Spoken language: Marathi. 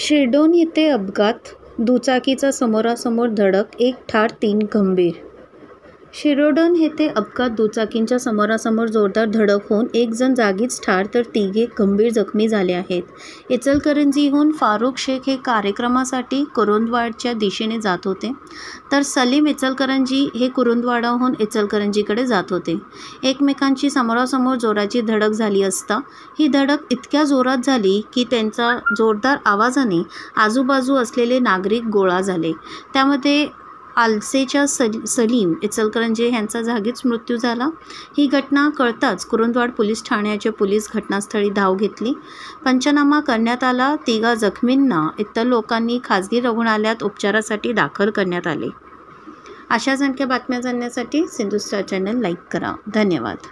शिरडोन येथे अपघात, दुचाकीचा समोरासमोर धडक, 1 ठार 3 गंभीर. शिरडोन येथे अपघात, दुचाकींच्या समोरासमोर जोरदार धडक होऊन 1 जण जागीच ठार तर 3 गंभीर जखमी झाले आहेत. इचलकरंजीहून फारुख शेख हे कार्यक्रमासाठी कुरुंदवाडच्या दिशेने जात होते, तर सलीम इचलकरंजी हे कुरुंदवाडाहून इचलकरंजीकडे जात होते. एकमेकांची समोरासमोर जोराची धडक झाली असता ही धडक इतक्या जोरात झाली की त्यांच्या जोरदार आवाजाने आजूबाजू असलेले नागरिक गोळा झाले. त्यामध्ये आलसेच्या सलीम इचलकरंजी यांचा जागीच मृत्यू झाला. ही घटना कळताच कुरुंदवाड पोलीस ठाण्याचे पोलीस घटनास्थळी धाव घेतली. पंचनामा करण्यात आला. 3 जखमींना इतर लोकांनी खासगी रुग्णालयात उपचारासाठी दाखल करण्यात आले. अशाच आणखी बातम्या जाणण्यासाठी सिंधुस्टार चॅनल लाईक करा. धन्यवाद.